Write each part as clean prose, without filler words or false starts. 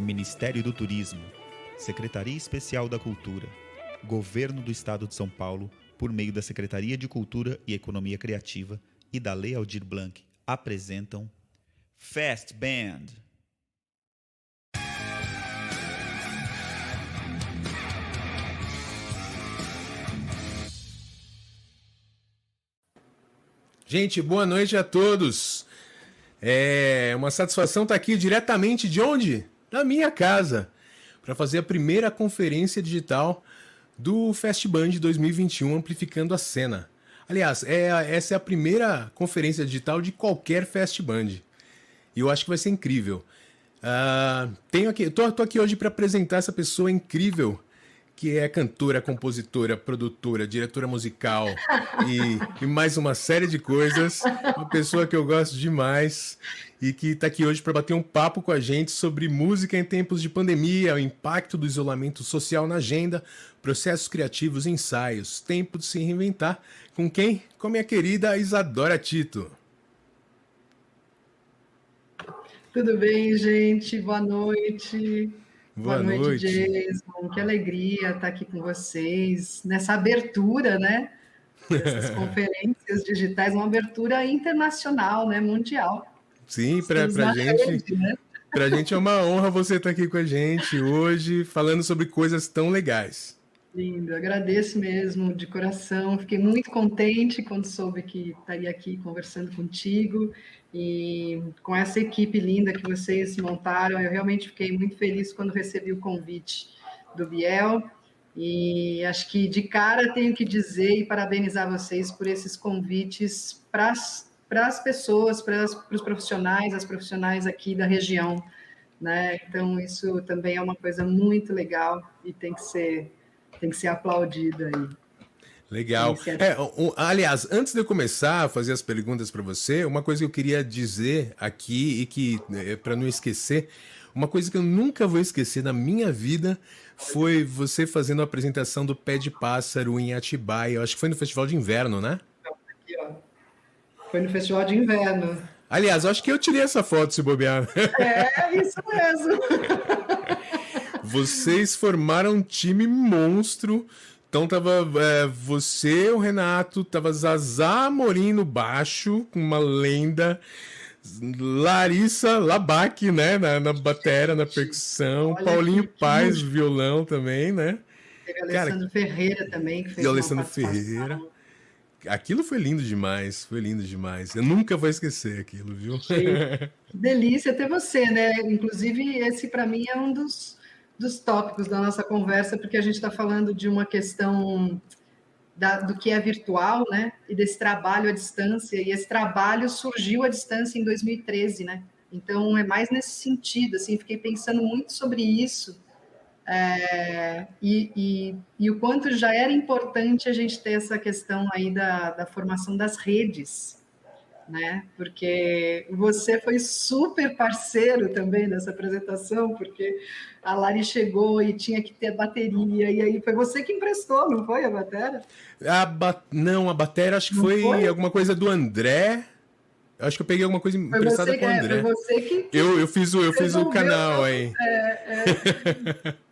Ministério do Turismo, Secretaria Especial da Cultura, Governo do Estado de São Paulo, por meio da Secretaria de Cultura e Economia Criativa e da Lei Aldir Blanc, apresentam Fast Band. Gente, boa noite a todos. É uma satisfação estar aqui diretamente de onde? Da minha casa, para fazer a primeira conferência digital do Festband 2021 Amplificando a Cena. Aliás, essa é a primeira conferência digital de qualquer Festband. E eu acho que vai ser incrível. Tô aqui hoje para apresentar essa pessoa incrível, que é cantora, compositora, produtora, diretora musical e mais uma série de coisas. Uma pessoa que eu gosto demais e que está aqui hoje para bater um papo com a gente sobre música em tempos de pandemia, o impacto do isolamento social na agenda, processos criativos e ensaios, tempo de se reinventar. Com quem? Com a minha querida Isadora Tito. Tudo bem, gente? Boa noite. Boa noite, Jason. Que alegria estar aqui com vocês nessa abertura, né? Dessas conferências digitais, uma abertura internacional, né? Mundial. Sim, pra gente, né? Pra gente é uma honra você estar aqui com a gente hoje, falando sobre coisas tão legais. Lindo, agradeço mesmo, de coração. Fiquei muito contente quando soube que estaria aqui conversando contigo e com essa equipe linda que vocês montaram. Eu realmente fiquei muito feliz quando recebi o convite do Biel e acho que de cara tenho que dizer e parabenizar vocês por esses convites para as pessoas, para os profissionais, as profissionais aqui da região, né? Então isso também é uma coisa muito legal e tem que ser aplaudida aí. Legal. Aliás, antes de eu começar a fazer as perguntas para você, uma coisa que eu queria dizer aqui e que, para não esquecer, uma coisa que eu nunca vou esquecer na minha vida foi você fazendo a apresentação do Pé de Pássaro em Atibaia. Eu acho que foi no Festival de Inverno, né? Aqui, ó. Foi no Festival de Inverno. Aliás, eu acho que eu tirei essa foto, se bobear. É, isso mesmo. Vocês formaram um time monstro. Então tava você, o Renato, tava Zazá Amorim no baixo, com uma lenda, Larissa Labac, né, na batera, na percussão, olha, Paulinho Paz, violão também, né? Teve Alessandro Ferreira também, que fez uma Alessandro Ferreira. Aquilo foi lindo demais, foi lindo demais. Eu nunca vou esquecer aquilo, viu? Que delícia ter você, né? Inclusive, esse para mim é um dos tópicos da nossa conversa, porque a gente está falando de uma questão do que é virtual, né? E desse trabalho à distância, e esse trabalho surgiu à distância em 2013, né? Então, é mais nesse sentido, assim, fiquei pensando muito sobre isso, e o quanto já era importante a gente ter essa questão aí da formação das redes, né? Porque você foi super parceiro também dessa apresentação, porque a Lari chegou e tinha que ter bateria, e aí foi você que emprestou, não foi a bateria? Não, a bateria acho que foi alguma coisa do André. Acho que eu peguei alguma coisa emprestada com o André. Foi você que eu fiz o canal aí.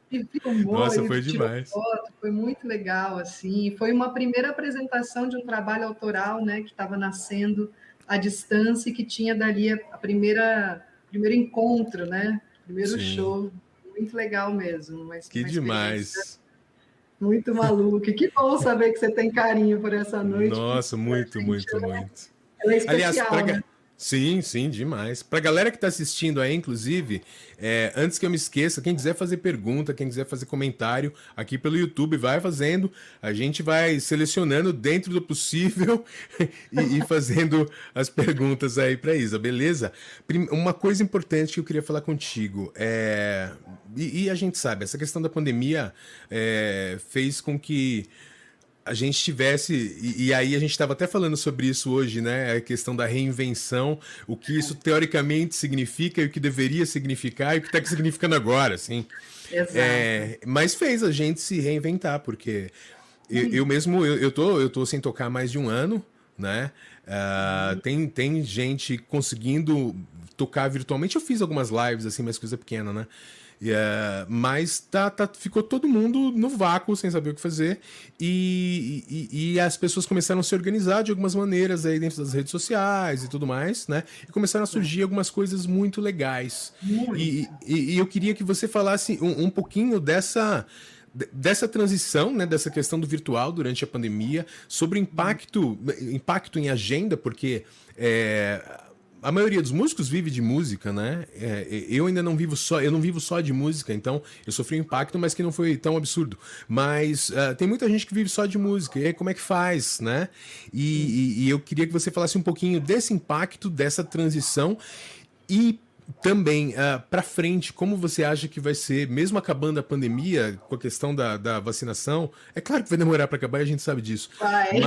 E filmou, nossa, foi demais. Foto, foi muito legal, assim. Foi uma primeira apresentação de um trabalho autoral, né, que estava nascendo à distância e que tinha dali primeiro encontro, né? Primeiro Sim. Show. Muito legal mesmo. Que demais. Muito maluco. E que bom saber que você tem carinho por essa noite. Nossa, muito. Ela é especial, Aliás, né? Sim, demais. Pra galera que tá assistindo aí, inclusive, antes que eu me esqueça, quem quiser fazer pergunta, quem quiser fazer comentário aqui pelo YouTube, vai fazendo. A gente vai selecionando dentro do possível e fazendo as perguntas aí pra Isa, beleza? Uma coisa importante que eu queria falar contigo e a gente sabe, essa questão da pandemia fez com que a gente tivesse, e aí a gente estava até falando sobre isso hoje, né? A questão da reinvenção, o que isso teoricamente significa e o que deveria significar e o que está significando agora, assim. Exato. Mas fez a gente se reinventar, porque eu mesmo, eu tô sem tocar há mais de um ano, né? Tem gente conseguindo tocar virtualmente. Eu fiz algumas lives, assim, mas coisa pequena, né? Mas ficou todo mundo no vácuo, sem saber o que fazer, e as pessoas começaram a se organizar de algumas maneiras aí dentro das redes sociais e tudo mais, né? E começaram a surgir algumas coisas muito legais. Muito. E eu queria que você falasse um pouquinho dessa transição, né, dessa questão do virtual durante a pandemia, sobre impacto em agenda, porque a maioria dos músicos vive de música, né? Eu ainda não vivo só de música, então eu sofri um impacto, mas que não foi tão absurdo. Mas tem muita gente que vive só de música, e aí como é que faz, né? E eu queria que você falasse um pouquinho desse impacto, dessa transição, e também, para frente, como você acha que vai ser, mesmo acabando a pandemia, com a questão da vacinação? É claro que vai demorar para acabar, e a gente sabe disso. Vai.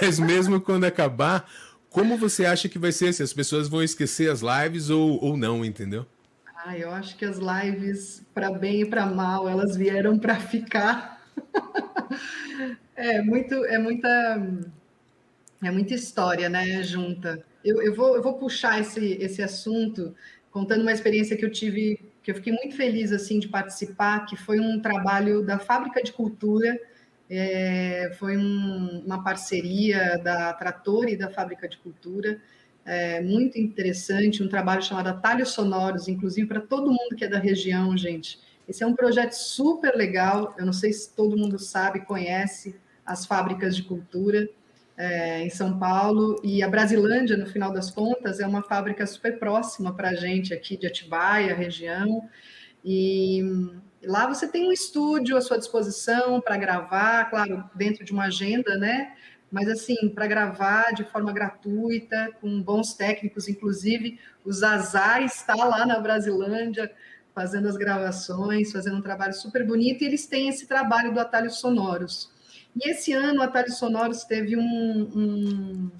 Mas mesmo quando acabar, como você acha que vai ser? Se as pessoas vão esquecer as lives ou não, entendeu? Eu acho que as lives, para bem e para mal, elas vieram para ficar. É muito, é muita história, né, junta. Eu vou puxar esse assunto contando uma experiência que eu tive, que eu fiquei muito feliz assim de participar, que foi um trabalho da Fábrica de Cultura, foi uma parceria da Trator e da Fábrica de Cultura, muito interessante, um trabalho chamado Atalhos Sonoros, inclusive para todo mundo que é da região, gente. Esse é um projeto super legal, eu não sei se todo mundo sabe, conhece as fábricas de cultura, em São Paulo, e a Brasilândia, no final das contas, é uma fábrica super próxima para a gente aqui de Atibaia, região, e lá você tem um estúdio à sua disposição para gravar, claro, dentro de uma agenda, né? Mas assim, para gravar de forma gratuita, com bons técnicos, inclusive o Zazá está lá na Brasilândia fazendo as gravações, fazendo um trabalho super bonito, e eles têm esse trabalho do Atalhos Sonoros. E esse ano, o Atalhos Sonoros teve um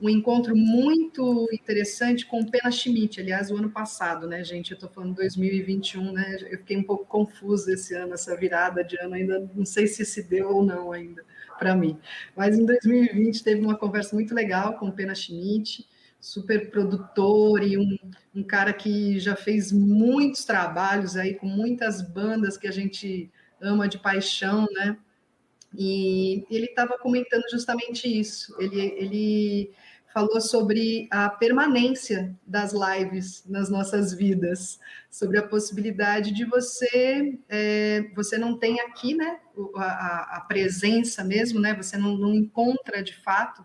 encontro muito interessante com o Pena Schmidt, aliás, o ano passado, né, gente? Eu estou falando 2021, né? Eu fiquei um pouco confusa esse ano, essa virada de ano, ainda não sei se deu ou não ainda para mim. Mas em 2020 teve uma conversa muito legal com o Pena Schmidt, super produtor e um cara que já fez muitos trabalhos aí com muitas bandas que a gente ama de paixão, né? E ele estava comentando justamente isso. Ele falou sobre a permanência das lives nas nossas vidas, sobre a possibilidade de você não tem aqui, né, a presença mesmo, né, você não encontra de fato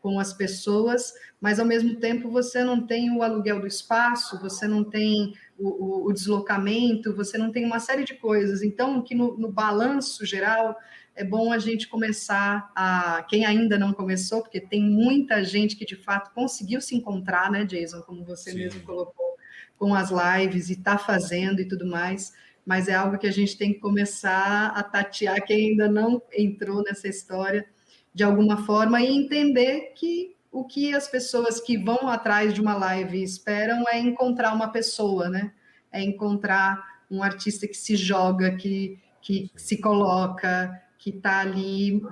com as pessoas, mas ao mesmo tempo você não tem o aluguel do espaço, você não tem o deslocamento, você não tem uma série de coisas. Então, que no balanço geral é bom a gente começar quem ainda não começou, porque tem muita gente que de fato conseguiu se encontrar, né, Jason, como você Sim. mesmo colocou, com as lives e está fazendo e tudo mais, mas é algo que a gente tem que começar a tatear quem ainda não entrou nessa história de alguma forma e entender que o que as pessoas que vão atrás de uma live esperam é encontrar uma pessoa, né? É encontrar um artista que se joga, que se coloca, que está ali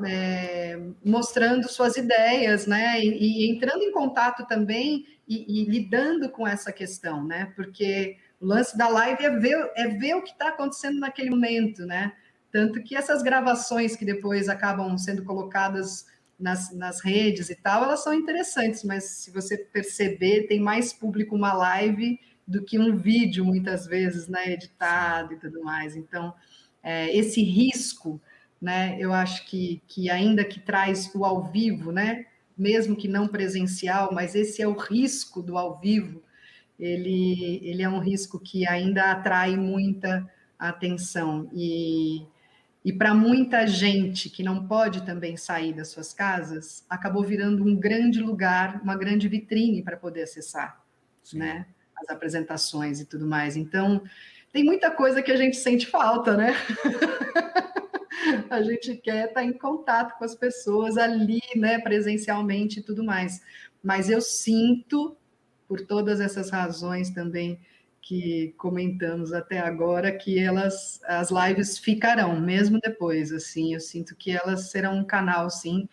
mostrando suas ideias, né? E entrando em contato também e lidando com essa questão, né? Porque o lance da live é ver o que está acontecendo naquele momento, né? Tanto que essas gravações que depois acabam sendo colocadas nas redes e tal, elas são interessantes, mas se você perceber, tem mais público uma live do que um vídeo, muitas vezes, né? Editado e tudo mais. Então, esse risco, né? Eu acho que ainda que traz o ao vivo, né? Mesmo que não presencial, mas esse é o risco do ao vivo. Ele é um risco que ainda atrai muita atenção e para muita gente que não pode também sair das suas casas, acabou virando um grande lugar, uma grande vitrine para poder acessar, né? As apresentações e tudo mais. Então, tem muita coisa que a gente sente falta, né? A gente quer estar em contato com as pessoas ali, né, presencialmente e tudo mais. Mas eu sinto, por todas essas razões também que comentamos até agora, que as lives ficarão, mesmo depois, assim, eu sinto que elas serão um canal, sim,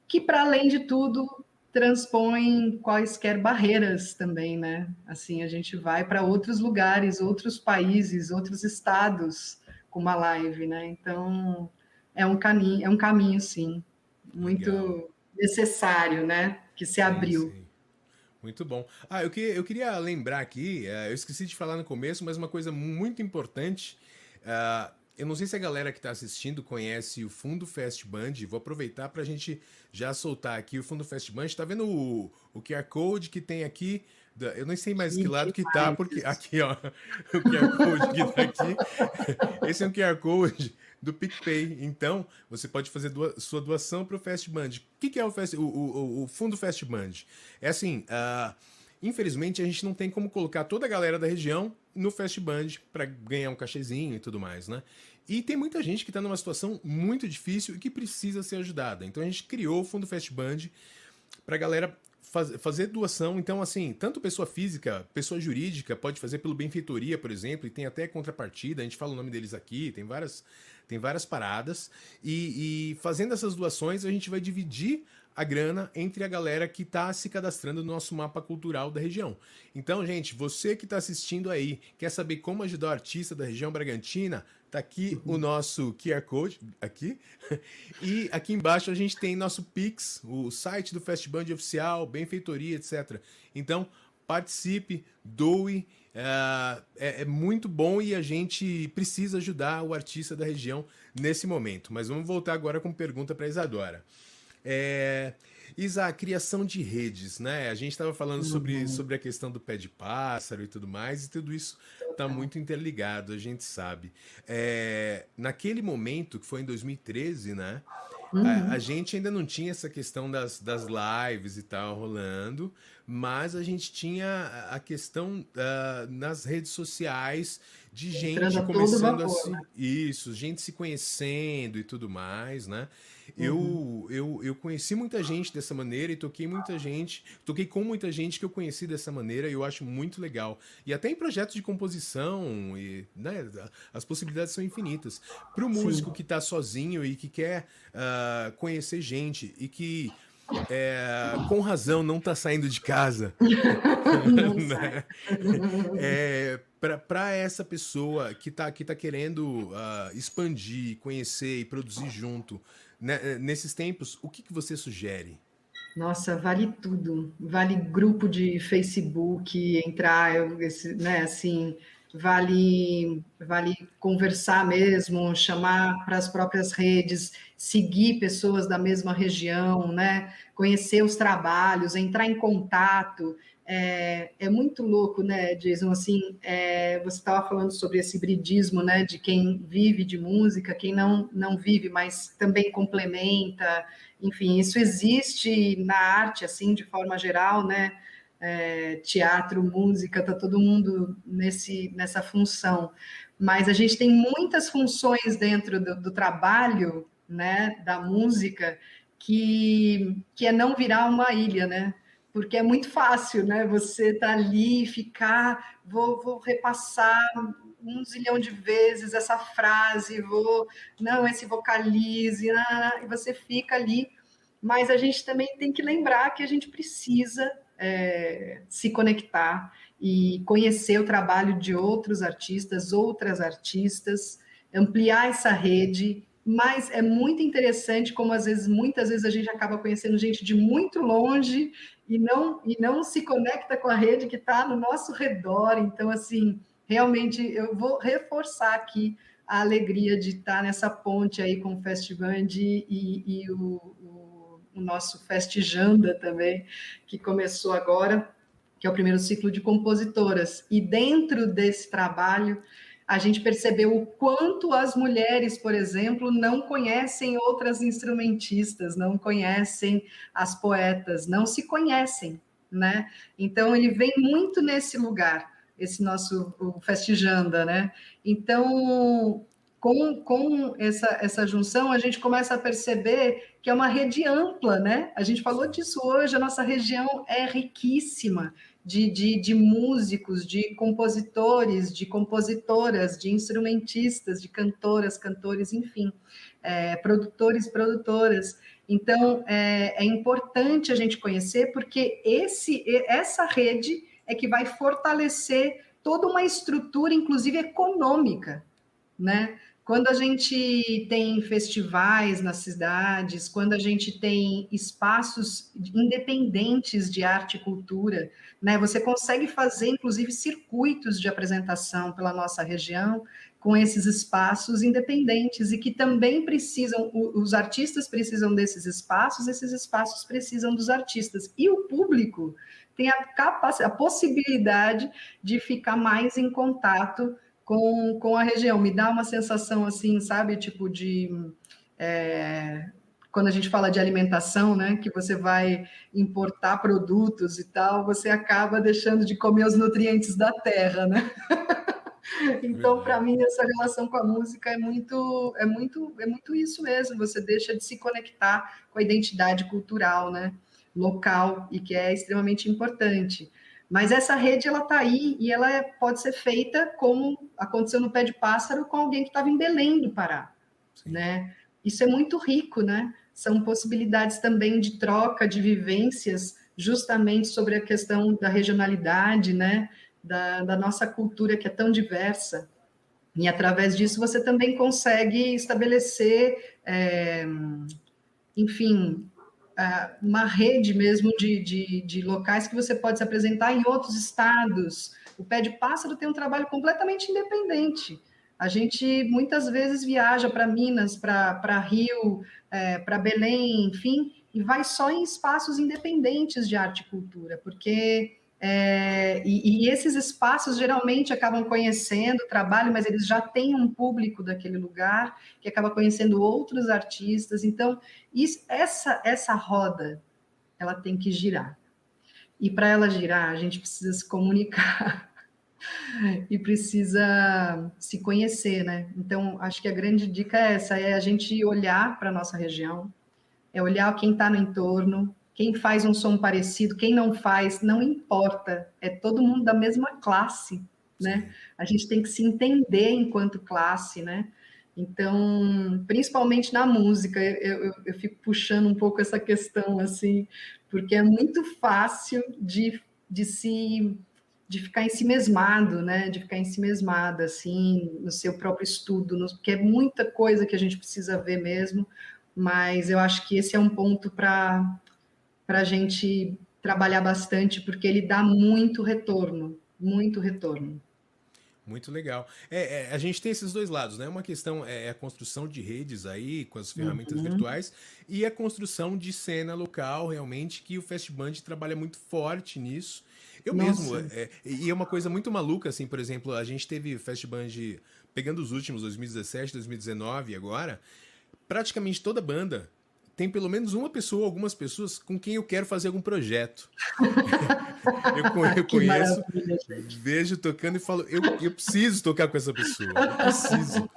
que para além de tudo transpõe quaisquer barreiras também, né? Assim, a gente vai para outros lugares, outros países, outros estados com uma live, né? Então, é um caminho, sim, Legal. muito necessário, né? Que se Sim, abriu. sim. Muito bom. Eu queria lembrar aqui, eu esqueci de falar no começo, mas uma coisa muito importante. Eu não sei se a galera que está assistindo conhece o Fundo Fest Band. Vou aproveitar para a gente já soltar aqui o Fundo Fest Band. Tá vendo o QR Code que tem aqui? Eu não sei mais que Que lado que tá, porque demais. aqui, ó, o QR Code que tá aqui. Esse é um QR Code do PicPay. Então, você pode fazer sua doação para o Fest Band. O que é o Fundo Fest Band? É assim, infelizmente a gente não tem como colocar toda a galera da região no Fest Band para ganhar um cachezinho e tudo mais, né? E tem muita gente que está numa situação muito difícil e que precisa ser ajudada. Então a gente criou o Fundo Fest Band para a galera fazer doação. Então, assim, tanto pessoa física, pessoa jurídica, pode fazer pelo Benfeitoria, por exemplo, e tem até contrapartida, a gente fala o nome deles aqui, tem várias paradas. E fazendo essas doações, a gente vai dividir a grana entre a galera que está se cadastrando no nosso mapa cultural da região. Então, gente, você que está assistindo aí, quer saber como ajudar o artista da região Bragantina, tá aqui o nosso QR Code, aqui. E aqui embaixo a gente tem nosso Pix, o site do Fest Band oficial, benfeitoria, etc. Então, participe, doe, é muito bom e a gente precisa ajudar o artista da região nesse momento. Mas vamos voltar agora com pergunta para Isadora. Isa, a criação de redes, né? A gente estava falando sobre a questão do pé de pássaro e tudo mais, e tudo isso está muito interligado, a gente sabe. Naquele momento, que foi em 2013, né? A gente ainda não tinha essa questão das lives e tal rolando, mas a gente tinha a questão nas redes sociais de Entrando gente a todo começando vapor, né? isso, gente se conhecendo e tudo mais, né? Uhum. Eu conheci muita gente dessa maneira e toquei com muita gente que eu conheci dessa maneira e eu acho muito legal. E até em projetos de composição, né, as possibilidades são infinitas. Para o músico Sim. que está sozinho e que quer conhecer gente e que com razão não está saindo de casa, Não sai. né? Para essa pessoa que tá querendo expandir, conhecer e produzir junto, né, nesses tempos, o que você sugere? Nossa, vale tudo. Vale grupo de Facebook, entrar, né, assim, vale conversar mesmo, chamar para as próprias redes, seguir pessoas da mesma região, né? Conhecer os trabalhos, entrar em contato. É muito louco, né, Jason? Assim, você estava falando sobre esse hibridismo, né, de quem vive de música, quem não vive, mas também complementa. Enfim, isso existe na arte, assim, de forma geral, né? Teatro, música, tá todo mundo nessa função. Mas a gente tem muitas funções dentro do trabalho, né, da música, que é não virar uma ilha, né? Porque é muito fácil, né? Você tá ali, ficar, vou repassar um zilhão de vezes essa frase, não, esse vocalize, e você fica ali. Mas a gente também tem que lembrar que a gente precisa se conectar e conhecer o trabalho de outros artistas, outras artistas, ampliar essa rede. Mas é muito interessante como muitas vezes a gente acaba conhecendo gente de muito longe e não se conecta com a rede que está no nosso redor. Então, assim, realmente eu vou reforçar aqui a alegria de estar nessa ponte aí com o Festband e o nosso Festijanda também, que começou agora, que é o primeiro ciclo de compositoras. E dentro desse trabalho, a gente percebeu o quanto as mulheres, por exemplo, não conhecem outras instrumentistas, não conhecem as poetas, não se conhecem, né? Então, ele vem muito nesse lugar, esse nosso o Festijanda, né? Então, com essa junção, a gente começa a perceber que é uma rede ampla, né? A gente falou disso hoje, a nossa região é riquíssima de músicos, de compositores, de compositoras, de instrumentistas, de cantoras, cantores, enfim, produtores, produtoras. Então, é importante a gente conhecer, porque essa rede é que vai fortalecer toda uma estrutura, inclusive econômica, né? Quando a gente tem festivais nas cidades, quando a gente tem espaços independentes de arte e cultura, né? Você consegue fazer, inclusive, circuitos de apresentação pela nossa região com esses espaços independentes e que também precisam, os artistas precisam desses espaços, esses espaços precisam dos artistas. E o público tem a possibilidade de ficar mais em contato com a região. Me dá uma sensação assim, sabe, tipo de... quando a gente fala de alimentação, né, que você vai importar produtos e tal, você acaba deixando de comer os nutrientes da terra, né? Então, para mim, essa relação com a música é muito isso mesmo. Você deixa de se conectar com a identidade cultural, né, local, e que é extremamente importante. Mas essa rede, ela está aí e ela pode ser feita como aconteceu no Pé de Pássaro com alguém que estava em Belém do Pará, né? Isso é muito rico, né? São possibilidades também de troca de vivências, justamente sobre a questão da regionalidade, né? Da nossa cultura, que é tão diversa. E, através disso, você também consegue estabelecer, enfim, uma rede mesmo de locais que você pode se apresentar em outros estados. O Pé de Pássaro tem um trabalho completamente independente. A gente muitas vezes viaja para Minas, para Rio, para Belém, enfim, e vai só em espaços independentes de arte e cultura, porque e esses espaços geralmente acabam conhecendo o trabalho, mas eles já têm um público daquele lugar que acaba conhecendo outros artistas. Então, essa roda, ela tem que girar. E para ela girar, a gente precisa se comunicar e precisa se conhecer, né? Então, acho que a grande dica é essa, é a gente olhar para a nossa região, é olhar quem está no entorno, quem faz um som parecido, quem não faz, não importa, é todo mundo da mesma classe, né? A gente tem que se entender enquanto classe, né? Então, principalmente na música, eu fico puxando um pouco essa questão, assim, porque é muito fácil de ficar ensimesmado, né? De ficar ensimesmada, assim, no seu próprio estudo, porque é muita coisa que a gente precisa ver mesmo, mas eu acho que esse é um ponto para a gente trabalhar bastante, porque ele dá muito retorno, muito retorno. Muito legal. A gente tem esses dois lados, né? Uma questão é a construção de redes aí, com as ferramentas virtuais, e a construção de cena local, realmente, que o Festband trabalha muito forte nisso. Eu mesmo, e é uma coisa muito maluca, assim, por exemplo, a gente teve Festband pegando os últimos, 2017, 2019 agora, praticamente toda banda tem pelo menos uma pessoa, algumas pessoas com quem eu quero fazer algum projeto. Eu conheço, vejo tocando e falo, eu preciso tocar com essa pessoa, eu preciso.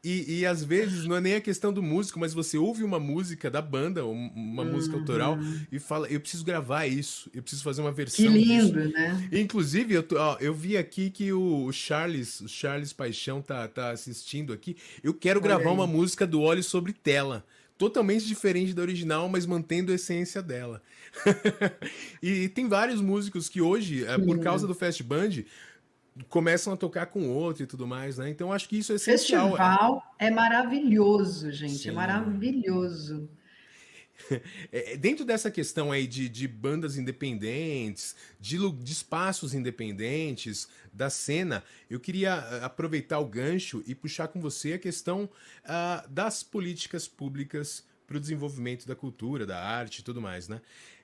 E às vezes não é nem a questão do músico, mas você ouve uma música da banda, uma música autoral, e fala, eu preciso gravar isso, eu preciso fazer uma versão que lindo, disso. né? Inclusive, eu vi aqui que o Charles Paixão tá assistindo aqui. Eu quero gravar uma música do Olhos sobre Tela. Totalmente diferente da original, mas mantendo a essência dela. E tem vários músicos que hoje, por causa do Festband, começam a tocar com outro e tudo mais, né? Então acho que isso é essencial. Festival é maravilhoso, gente, Sim. é maravilhoso. Dentro dessa questão aí de bandas independentes, de espaços independentes, da cena, eu queria aproveitar o gancho e puxar com você a questão das políticas públicas para o desenvolvimento da cultura, da arte e tudo mais, né?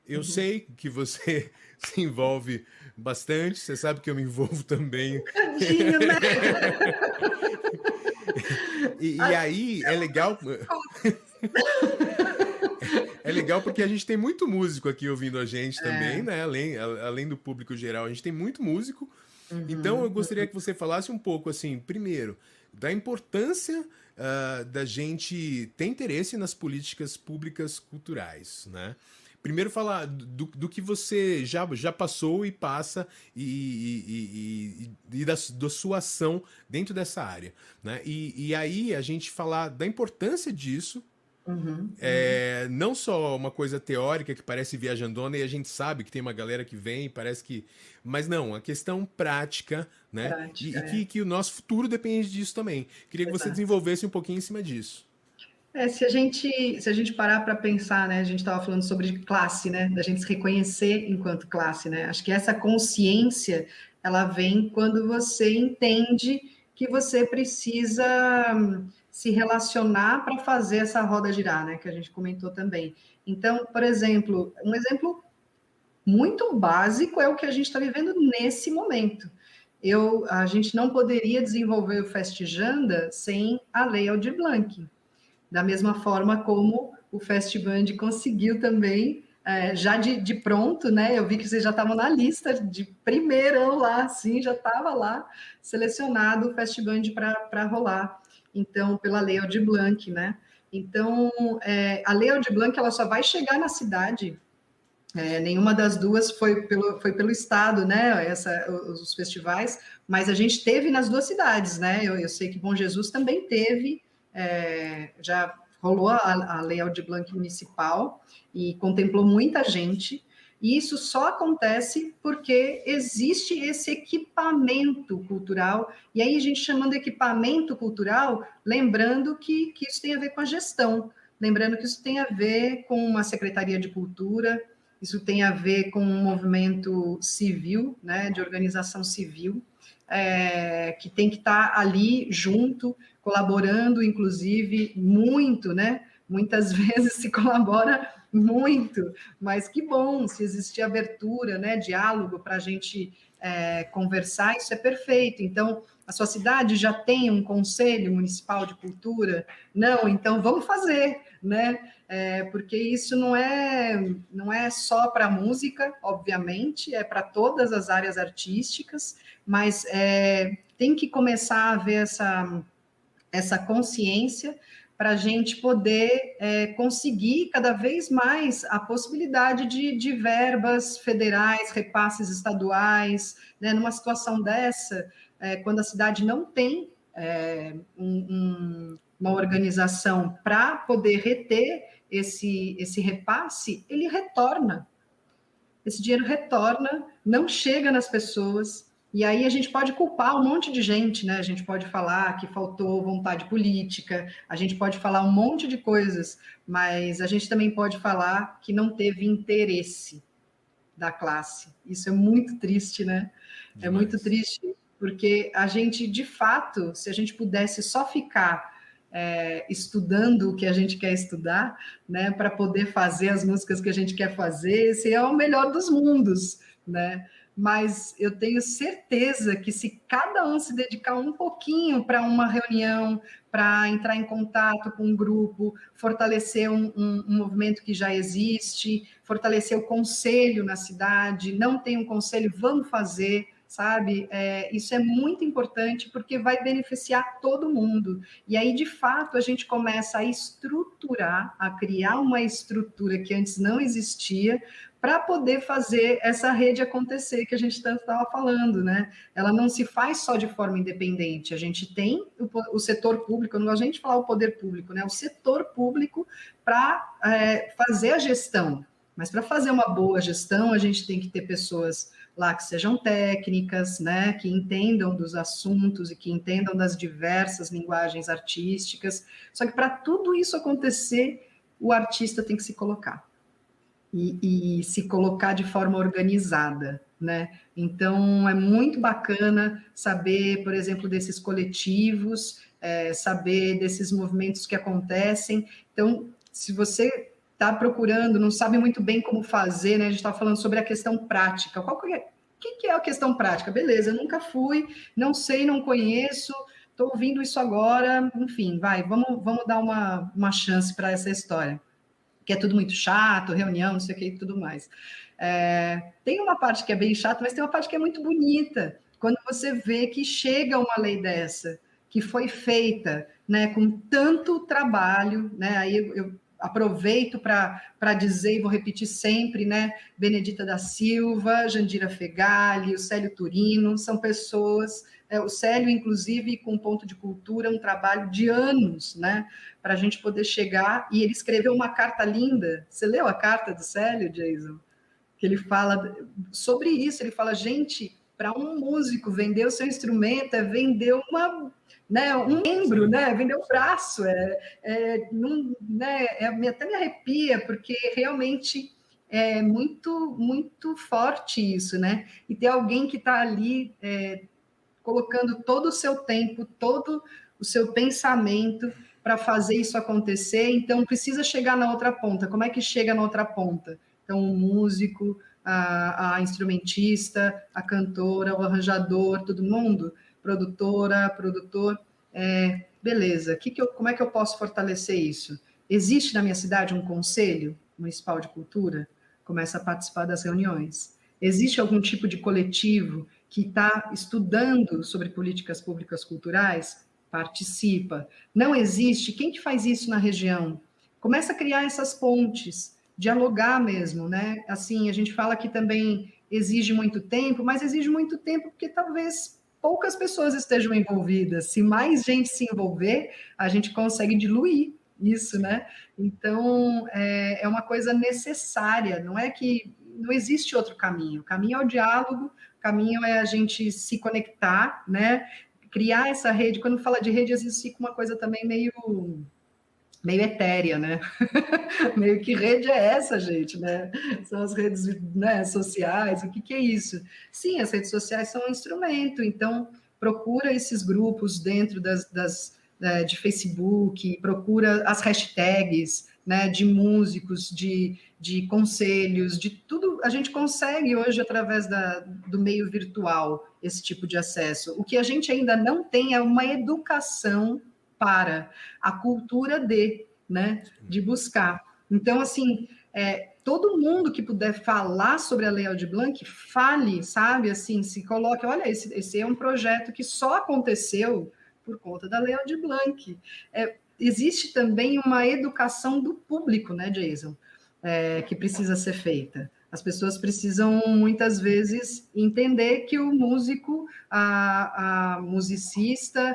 Eu sei que você se envolve bastante, você sabe que eu me envolvo também. Tadinho, né? E aí é legal. É legal porque a gente tem muito músico aqui ouvindo a gente também, né? Além do público geral, a gente tem muito músico. Então eu gostaria que você falasse um pouco, assim, primeiro, da importância da gente ter interesse nas políticas públicas culturais, né? Primeiro falar do que você já passou e passa e da sua ação dentro dessa área, né? E aí a gente falar da importância disso. Não só uma coisa teórica que parece viajandona e a gente sabe que tem uma galera que vem e parece que... Mas não, a questão prática, né? Prática, Que o nosso futuro depende disso também. Queria que você desenvolvesse um pouquinho em cima disso. Se a gente parar para pensar, né? A gente estava falando sobre classe, né? Da gente se reconhecer enquanto classe, né? Acho que essa consciência, ela vem quando você entende que você precisa se relacionar para fazer essa roda girar, né? Que a gente comentou também. Então, por exemplo, um exemplo muito básico é o que a gente está vivendo nesse momento. A gente não poderia desenvolver o Festijanda sem a Lei Aldir Blanc. Da mesma forma como o Festiband conseguiu também, já de pronto, né? Eu vi que vocês já estavam na lista de primeirão lá, assim, já estava lá selecionado o Festiband para rolar. Então, pela Lei Aldir Blanc, né? Então, a Lei Aldir Blanc ela só vai chegar na cidade. Nenhuma das duas foi pelo estado, né? Os festivais, mas a gente teve nas duas cidades, né? Eu sei que Bom Jesus também teve. Já rolou a Lei Aldir Blanc municipal e contemplou muita gente, e isso só acontece porque existe esse equipamento cultural, e aí a gente chamando de equipamento cultural, lembrando que isso tem a ver com a gestão, lembrando que isso tem a ver com uma Secretaria de Cultura, isso tem a ver com um movimento civil, né, de organização civil, que tem que estar ali junto, colaborando, inclusive, muito, né? Muitas vezes se colabora muito, mas que bom se existir abertura, né? Diálogo para a gente conversar, isso é perfeito. Então, a sua cidade já tem um conselho municipal de cultura? Não, então vamos fazer, né? Porque isso não é só para a música, obviamente, é para todas as áreas artísticas, mas tem que começar a haver essa consciência para a gente poder conseguir cada vez mais a possibilidade de verbas federais, repasses estaduais, né? Numa situação dessa, quando a cidade não tem uma organização para poder reter esse repasse, ele retorna. Esse dinheiro retorna, não chega nas pessoas, e aí a gente pode culpar um monte de gente, né? A gente pode falar que faltou vontade política, a gente pode falar um monte de coisas, mas a gente também pode falar que não teve interesse da classe. Isso é muito triste, né? Demais. É muito triste, porque a gente, de fato, se a gente pudesse só ficar estudando o que a gente quer estudar, né, para poder fazer as músicas que a gente quer fazer, esse é o melhor dos mundos, né? Mas eu tenho certeza que se cada um se dedicar um pouquinho para uma reunião, para entrar em contato com um grupo, fortalecer um movimento que já existe, fortalecer o conselho na cidade, não tem um conselho, vamos fazer, sabe? Isso é muito importante porque vai beneficiar todo mundo. E aí, de fato, a gente começa a estruturar, a criar uma estrutura que antes não existia, para poder fazer essa rede acontecer, que a gente tanto estava falando, né? Ela não se faz só de forma independente, a gente tem o setor público, eu não gosto nem de falar o poder público, né? O setor público para fazer a gestão, mas para fazer uma boa gestão, a gente tem que ter pessoas lá que sejam técnicas, né? Que entendam dos assuntos e que entendam das diversas linguagens artísticas, só que para tudo isso acontecer, o artista tem que se colocar. E se colocar de forma organizada, né? Então, é muito bacana saber, por exemplo, desses coletivos, saber desses movimentos que acontecem. Então, se você está procurando, não sabe muito bem como fazer, né? A gente está falando sobre a questão prática. O que é a questão prática? Beleza, eu nunca fui, não sei, não conheço, estou ouvindo isso agora, enfim, vamos dar uma chance para essa história. Que é tudo muito chato, reunião, não sei o que e tudo mais. Tem uma parte que é bem chata, mas tem uma parte que é muito bonita, quando você vê que chega uma lei dessa, que foi feita, né, com tanto trabalho, né, aí eu aproveito para dizer, e vou repetir sempre, né? Benedita da Silva, Jandira Fegali, o Célio Turino, são pessoas, o Célio, inclusive, com ponto de cultura, um trabalho de anos, né? Para a gente poder chegar, e ele escreveu uma carta linda. Você leu a carta do Célio, Jason? Que ele fala sobre isso, ele fala, gente, para um músico vender o seu instrumento é vender um membro, né? Vender um braço, até me arrepia, porque realmente é muito, muito forte isso, né? E ter alguém que está ali colocando todo o seu tempo, todo o seu pensamento para fazer isso acontecer, então precisa chegar na outra ponta. Como é que chega na outra ponta? Então, o músico, a instrumentista, a cantora, o arranjador, todo mundo, produtora, produtor, beleza, como é que eu posso fortalecer isso? Existe na minha cidade um conselho municipal de cultura? Começa a participar das reuniões. Existe algum tipo de coletivo que está estudando sobre políticas públicas culturais? Participa. Não existe? Quem que faz isso na região? Começa a criar essas pontes, dialogar mesmo, né? Assim, a gente fala que também exige muito tempo, mas exige muito tempo porque talvez poucas pessoas estejam envolvidas. Se mais gente se envolver, a gente consegue diluir isso, né? Então, é uma coisa necessária, não é que não existe outro caminho. O caminho é o diálogo, o caminho é a gente se conectar, né? Criar essa rede. Quando fala de rede, existe uma coisa também meio etérea, né? Meio que rede é essa, gente, né? São as redes, né, sociais, o que é isso? Sim, as redes sociais são um instrumento, então procura esses grupos dentro de Facebook, procura as hashtags, né, de músicos, de conselhos, de tudo, a gente consegue hoje, através do meio virtual, esse tipo de acesso. O que a gente ainda não tem é uma educação para a cultura né, de buscar. Então, assim, todo mundo que puder falar sobre a Lei Aldir Blanc, fale, sabe, assim, se coloque, olha, esse é um projeto que só aconteceu por conta da Lei Aldir Blanc. Existe também uma educação do público, né, Jason, que precisa ser feita. As pessoas precisam, muitas vezes, entender que o músico, a musicista,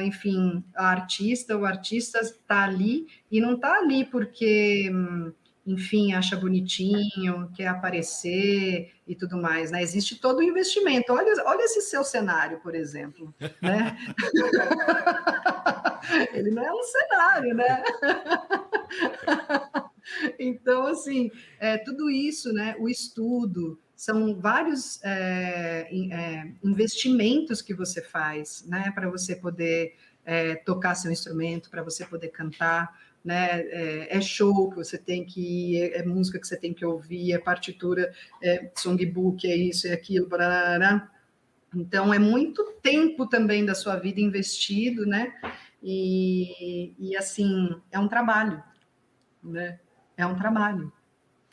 enfim, a artista, o artista está ali, e não está ali porque, enfim, acha bonitinho, quer aparecer e tudo mais, né? Existe todo o investimento. Olha esse seu cenário, por exemplo, né? Ele não é um cenário, né? Então, assim, tudo isso, né? O estudo, são vários investimentos que você faz, né? Para você poder tocar seu instrumento, para você poder cantar, né? É show que você tem que ir, é música que você tem que ouvir, é partitura, é songbook, é isso, é aquilo, barará. Então, é muito tempo também da sua vida investido, né? E assim, é um trabalho, né? É um trabalho.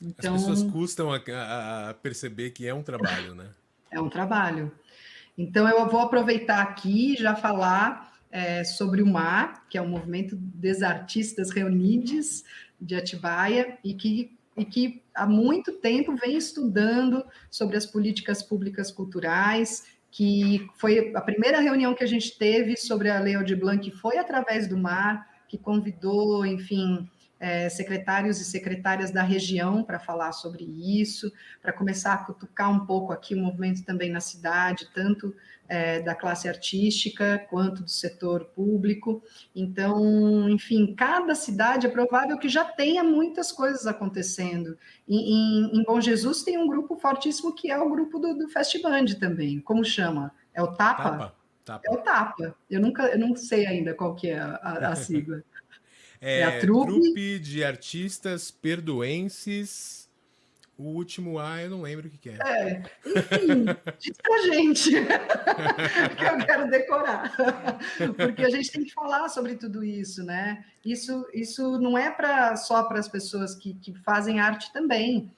Então, as pessoas custam a perceber que é um trabalho, né? É um trabalho. Então, eu vou aproveitar aqui e já falar sobre o MAR, que é o Movimento dos Artistas Reunidos de Atibaia, e que há muito tempo vem estudando sobre as políticas públicas culturais, que foi a primeira reunião que a gente teve sobre a Lei Aldir Blanc, foi através do MAR, que convidou, enfim, secretários e secretárias da região para falar sobre isso, para começar a cutucar um pouco aqui o movimento também na cidade, tanto da classe artística quanto do setor público. Então, enfim, cada cidade é provável que já tenha muitas coisas acontecendo. Em Bom Jesus tem um grupo fortíssimo que é o grupo do Festiband também. Como chama? É o TAPA? Tapa. É o TAPA. Eu não sei ainda qual que é a sigla. É a Trupe de Artistas Perduenses. O último A eu não lembro o que é. Enfim, diz pra gente, que eu quero decorar, porque a gente tem que falar sobre tudo isso, né? Isso não é só para as pessoas que fazem arte também,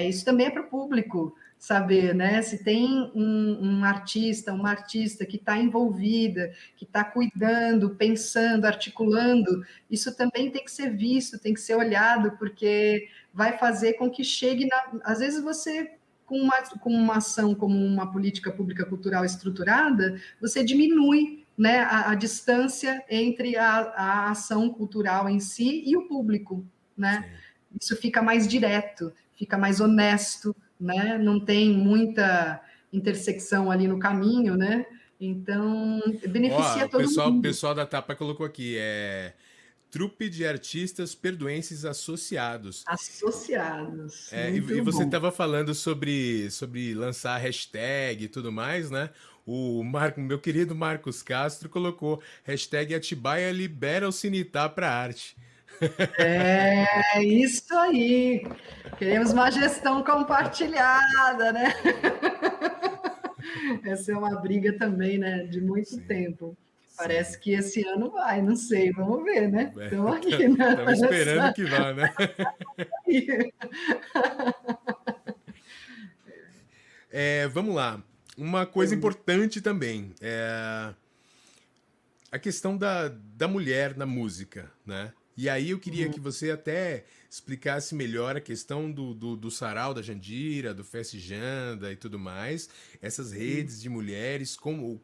isso também é para o público. saber, né? Se tem um artista, uma artista que está envolvida, que está cuidando, pensando, articulando, isso também tem que ser visto, tem que ser olhado, porque vai fazer com que chegue às vezes você com uma ação como uma política pública cultural estruturada, você diminui, né, a distância entre a ação cultural em si e o público, né? Sim. Isso fica mais direto, fica mais honesto, né? Não tem muita intersecção ali no caminho, né? Então, beneficia todo mundo. O pessoal da Tapa colocou aqui, trupe de artistas perduenses associados. Associados. E você estava falando sobre lançar hashtag e tudo mais, né? Meu querido Marcos Castro colocou hashtag Atibaia libera o Cinitá para arte. É isso aí. Queremos uma gestão compartilhada, né? Essa é uma briga também, né? De muito tempo. Parece que esse ano vai, não sei, vamos ver, né? Estamos aqui, né? Estamos esperando que vá, né? Vamos lá. Uma coisa importante também a questão da mulher na música, né? E aí eu queria que você até explicasse melhor a questão do sarau da Jandira, do Fest Janda e tudo mais, essas redes de mulheres, como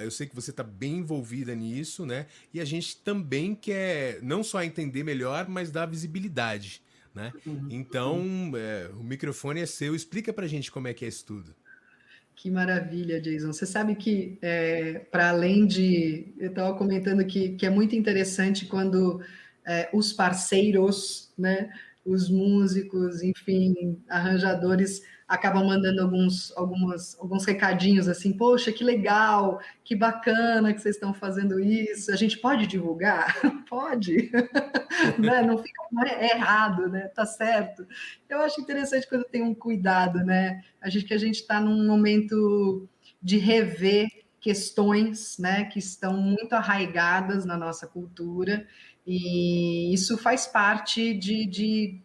eu sei que você está bem envolvida nisso, né? E a gente também quer não só entender melhor, mas dar visibilidade, né? Então, o microfone é seu, explica pra gente como é que é isso tudo. Que maravilha, Jason. Você sabe que, para além de... Eu estava comentando que é muito interessante quando os parceiros, né, os músicos, enfim, arranjadores, acabam mandando alguns recadinhos assim, poxa, que legal, que bacana que vocês estão fazendo isso, a gente pode divulgar? Pode, né? Não fica errado, né? Tá certo. Eu acho interessante quando tem um cuidado, né? Que a gente está num momento de rever questões, né, que estão muito arraigadas na nossa cultura, e isso faz parte de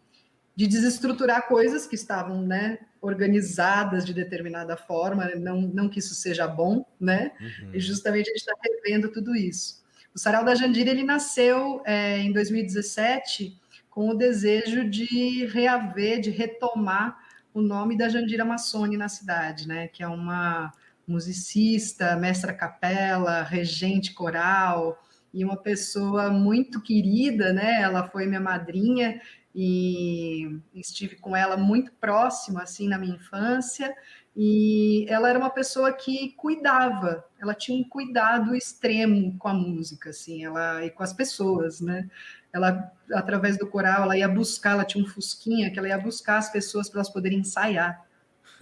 desestruturar coisas que estavam, né, organizadas de determinada forma, não que isso seja bom, né? E justamente a gente está revendo tudo isso. O Sarau da Jandira, ele nasceu em 2017 com o desejo de reaver, de retomar o nome da Jandira Massoni na cidade, né? Que é uma musicista, mestra capela, regente coral e uma pessoa muito querida, né? Ela foi minha madrinha e estive com ela muito próxima, assim, na minha infância, e ela era uma pessoa que cuidava, ela tinha um cuidado extremo com a música, assim, e com as pessoas, né? Ela, através do coral, ela ia buscar, ela tinha um fusquinha, que ela ia buscar as pessoas para elas poderem ensaiar,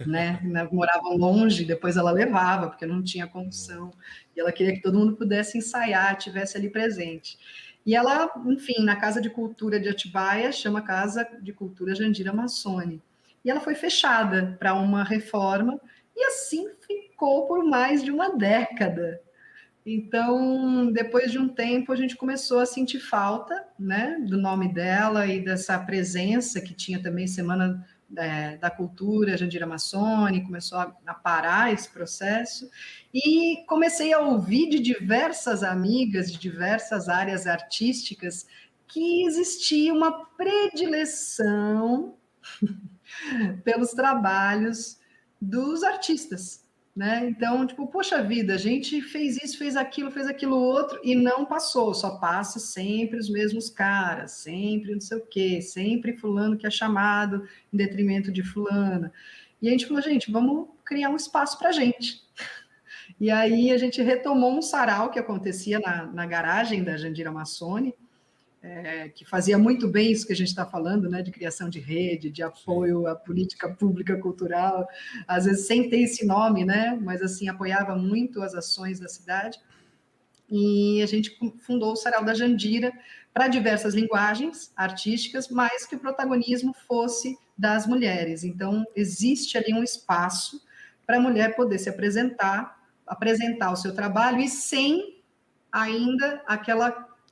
né? Moravam longe, depois ela levava, porque não tinha condição, e ela queria que todo mundo pudesse ensaiar, tivesse ali presente. E ela, enfim, na Casa de Cultura de Atibaia, chama Casa de Cultura Jandira Massoni. E ela foi fechada para uma reforma, e assim ficou por mais de uma década. Então, depois de um tempo, a gente começou a sentir falta, né, do nome dela e dessa presença que tinha também Semana da Cultura, Jandira Massoni, começou a parar esse processo, e comecei a ouvir de diversas amigas, de diversas áreas artísticas, que existia uma predileção pelos trabalhos dos artistas, né? Então, tipo, poxa vida, a gente fez isso, fez aquilo outro, e não passou, só passa sempre os mesmos caras, sempre não sei o quê, sempre fulano que é chamado em detrimento de fulana. E a gente falou, gente, vamos criar um espaço para a gente. E aí a gente retomou um sarau que acontecia na garagem da Jandira Massoni, que fazia muito bem isso que a gente está falando, né, de criação de rede, de apoio à política pública cultural, às vezes sem ter esse nome, né, mas assim, apoiava muito as ações da cidade. E a gente fundou o Sarau da Jandira para diversas linguagens artísticas, mas que o protagonismo fosse das mulheres. Então, existe ali um espaço para a mulher poder se apresentar o seu trabalho, e sem ainda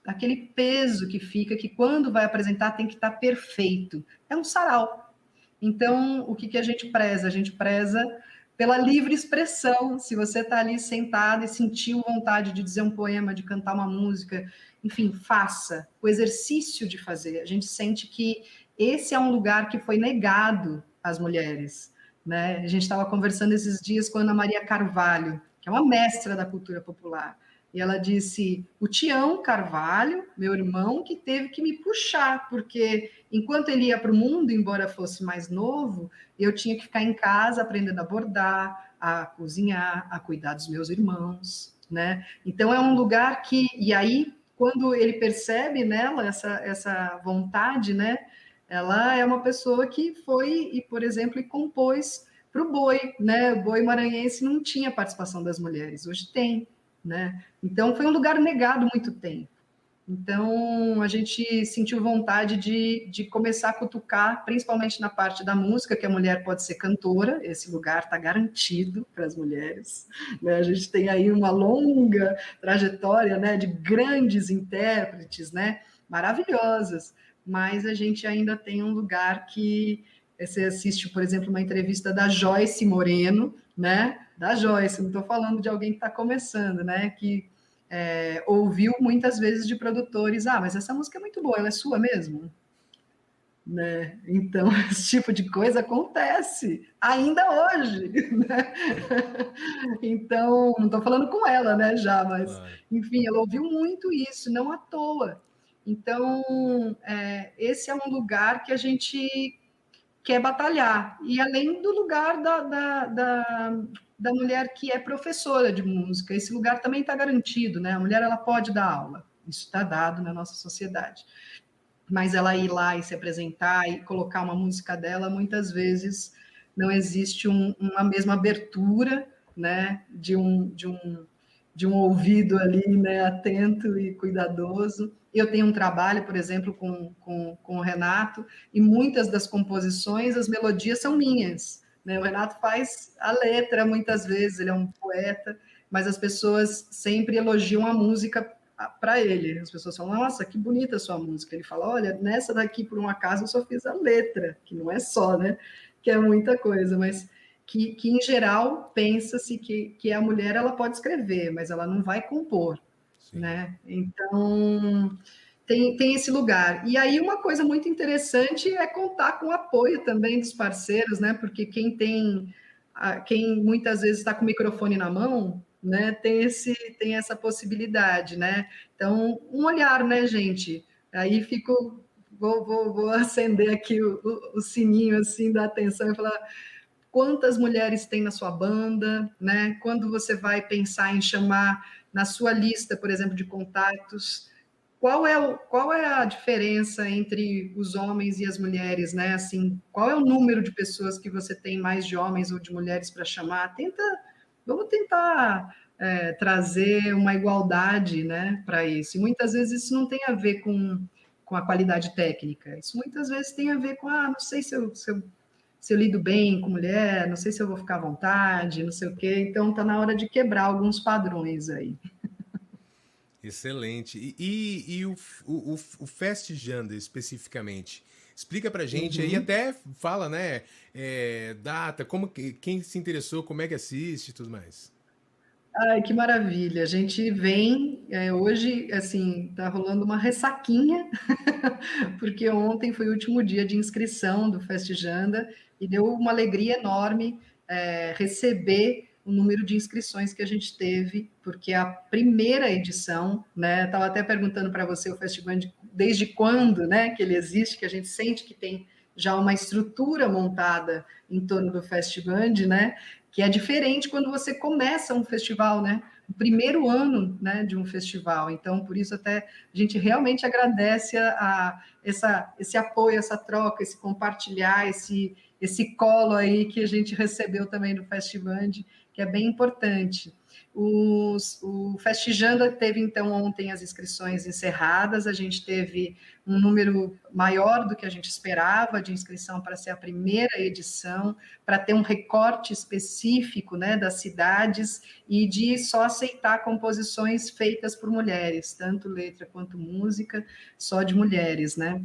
aquele peso que fica, que quando vai apresentar tem que estar perfeito. É um sarau. Então, o que a gente preza? A gente preza pela livre expressão. Se você está ali sentado e sentiu vontade de dizer um poema, de cantar uma música, enfim, faça. O exercício de fazer. A gente sente que esse é um lugar que foi negado às mulheres, né? A gente estava conversando esses dias com a Ana Maria Carvalho, que é uma mestra da cultura popular. E ela disse: o Tião Carvalho, meu irmão, que teve que me puxar, porque enquanto ele ia para o mundo, embora fosse mais novo, eu tinha que ficar em casa aprendendo a bordar, a cozinhar, a cuidar dos meus irmãos, né? Então é um lugar que, e aí quando ele percebe nela essa vontade, né? Ela é uma pessoa que foi e, por exemplo, e compôs para o boi, né? O boi maranhense não tinha participação das mulheres, hoje tem, né? Então foi um lugar negado muito tempo. Então, a gente sentiu vontade de começar a cutucar, principalmente na parte da música, que a mulher pode ser cantora, esse lugar está garantido para as mulheres, né? A gente tem aí uma longa trajetória, né, de grandes intérpretes, né, maravilhosas, mas a gente ainda tem um lugar que você assiste, por exemplo, uma entrevista da Joyce Moreno, né, da Joyce, não estou falando de alguém que está começando, né, que ouviu muitas vezes de produtores: ah, mas essa música é muito boa, ela é sua mesmo? Né? Então, esse tipo de coisa acontece ainda hoje, né? Então, não estou falando com ela, né, já, mas, enfim, ela ouviu muito isso, não à toa. Então, esse é um lugar que a gente quer batalhar, e além do lugar da mulher que é professora de música, esse lugar também está garantido, né? A mulher ela pode dar aula, isso está dado na nossa sociedade, mas ela ir lá e se apresentar e colocar uma música dela, muitas vezes não existe uma mesma abertura, né? De um ouvido ali, né? Atento e cuidadoso. Eu tenho um trabalho, por exemplo, com o Renato, e muitas das composições, as melodias são minhas, né? O Renato faz a letra, muitas vezes, ele é um poeta, mas as pessoas sempre elogiam a música para ele. As pessoas falam: nossa, que bonita a sua música. Ele fala: olha, nessa daqui, por um acaso, eu só fiz a letra, que não é só, né? Que é muita coisa, mas que em geral, pensa-se que a mulher ela pode escrever, mas ela não vai compor, né? Então, tem esse lugar. E aí, uma coisa muito interessante é contar com o apoio também dos parceiros, né? Porque quem muitas vezes está com o microfone na mão, né? Tem essa possibilidade, né? Então, um olhar, né, gente? Aí vou acender aqui o sininho assim da atenção e falar: quantas mulheres tem na sua banda, né? Quando você vai pensar em chamar na sua lista, por exemplo, de contatos, qual é a diferença entre os homens e as mulheres, né? Assim, qual é o número de pessoas que você tem mais de homens ou de mulheres para chamar? Vamos tentar trazer uma igualdade, né, para isso. E muitas vezes isso não tem a ver com a qualidade técnica. Isso muitas vezes tem a ver com, não sei se eu lido bem com mulher, não sei se eu vou ficar à vontade, não sei o quê. Então, está na hora de quebrar alguns padrões aí. Excelente. E o Fest Janda, especificamente, explica pra gente aí, até fala, né, data, quem se interessou, como é que assiste e tudo mais. Ai, que maravilha. A gente vem, hoje, assim, tá rolando uma ressaquinha, porque ontem foi o último dia de inscrição do Fest Janda e deu uma alegria enorme receber o número de inscrições que a gente teve, porque a primeira edição, né, estava até perguntando para você o Festival desde quando, né, que ele existe, que a gente sente que tem já uma estrutura montada em torno do Festival, né, que é diferente quando você começa um festival, né? O primeiro ano, né, de um festival. Então, por isso até a gente realmente agradece esse apoio, essa troca, esse compartilhar, esse colo aí que a gente recebeu também do Festivand, que é bem importante. O Festijanda teve, então, ontem as inscrições encerradas, a gente teve um número maior do que a gente esperava de inscrição para ser a primeira edição, para ter um recorte específico, né, das cidades e de só aceitar composições feitas por mulheres, tanto letra quanto música, só de mulheres, né?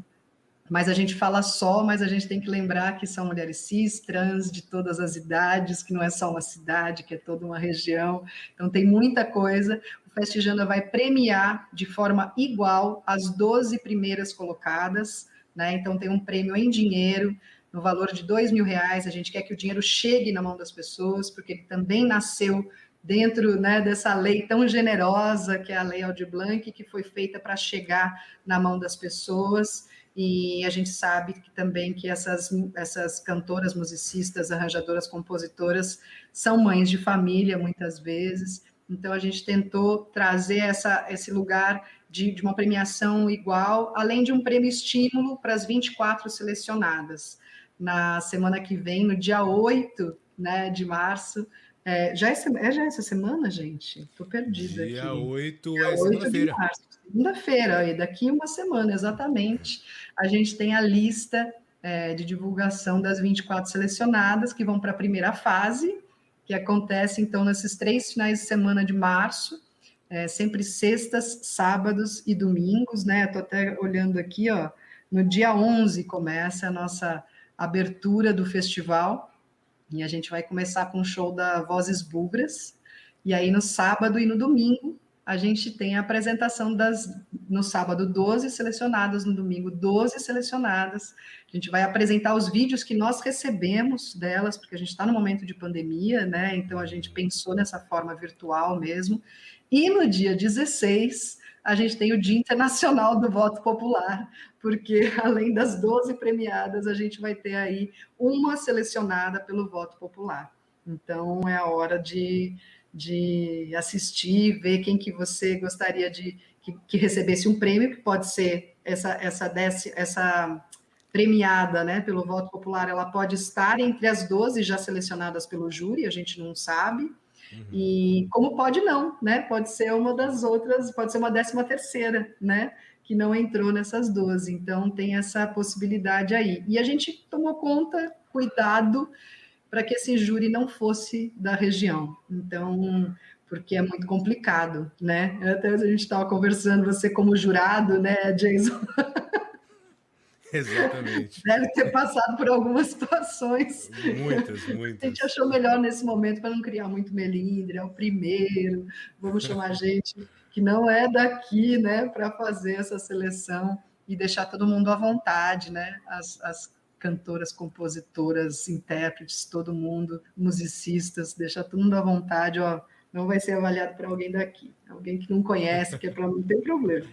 Mas a gente fala só, mas a gente tem que lembrar que são mulheres cis, trans, de todas as idades, que não é só uma cidade, que é toda uma região. Então tem muita coisa. O Festijanda vai premiar de forma igual as 12 primeiras colocadas, né? Então tem um prêmio em dinheiro, no valor de R$ 2.000. A gente quer que o dinheiro chegue na mão das pessoas, porque ele também nasceu dentro, né, dessa lei tão generosa, que é a Lei Aldir Blanc, que foi feita para chegar na mão das pessoas. E a gente sabe que também que essas cantoras, musicistas, arranjadoras, compositoras são mães de família, muitas vezes. Então, a gente tentou trazer esse lugar de uma premiação igual, além de um prêmio estímulo para as 24 selecionadas. Na semana que vem, no dia 8, né, de março, já é essa semana, gente? Estou perdida aqui. Dia 8 dia é segunda-feira. Segunda-feira, e daqui uma semana, exatamente, a gente tem a lista de divulgação das 24 selecionadas, que vão para a primeira fase, que acontece, então, nesses 3 finais de semana de março, sempre sextas, sábados e domingos, né? Estou até olhando aqui, ó, no dia 11 começa a nossa abertura do festival, e a gente vai começar com o show da Vozes Bugras, e aí no sábado e no domingo a gente tem a apresentação no sábado 12 selecionadas, no domingo 12 selecionadas. A gente vai apresentar os vídeos que nós recebemos delas, porque a gente está no momento de pandemia, né? Então a gente pensou nessa forma virtual mesmo. E no dia 16 a gente tem o Dia Internacional do Voto Popular, porque além das 12 premiadas, a gente vai ter aí uma selecionada pelo voto popular. Então é a hora de assistir, ver quem que você gostaria que recebesse um prêmio, que pode ser essa premiada, né, pelo voto popular, ela pode estar entre as 12 já selecionadas pelo júri, a gente não sabe, e como pode não, né, pode ser uma das outras, pode ser uma 13ª, né, que não entrou nessas 12, então tem essa possibilidade aí. E a gente tomou conta, cuidado, para que esse júri não fosse da região. Então, porque é muito complicado, né? Até a gente estava conversando, você como jurado, né, Jason? Exatamente. Deve ter passado por algumas situações. Muitas. A gente achou melhor nesse momento, para não criar muito melindre, é o primeiro, vamos chamar gente que não é daqui, né, para fazer essa seleção e deixar todo mundo à vontade, né? As cantoras, compositoras, intérpretes, todo mundo, musicistas, deixar todo mundo à vontade, ó, não vai ser avaliado por alguém daqui, alguém que não conhece, que é para não ter problema.